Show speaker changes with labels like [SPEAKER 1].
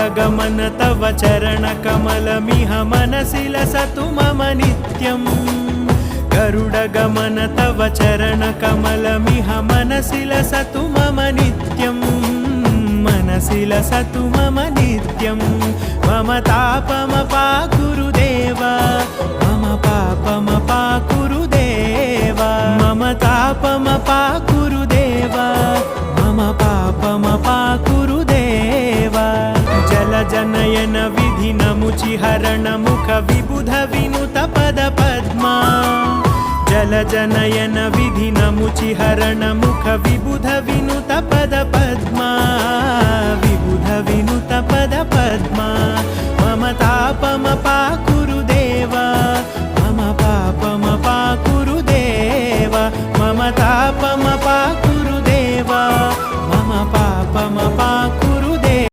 [SPEAKER 1] गरुडगमन तव चरणकमलमिह मनसि लसतु मम नित्यम् गरुडगमन तव चरणकमलमिह मनसि लसतु मम नित्यम् मनसि लसतु मम नित्यम् मम तापमपाकुरुदेव मम पापमपाकुरुदेव मम तापमपाकुरुदेव मम पापमपाकुरुदेव जलजनयन विधिनमुचिहरण मुख विबुध विनुत पद पद्मा जलजनयन विधिनमुचिहरण मुख विबुध विनुत पद पद्मा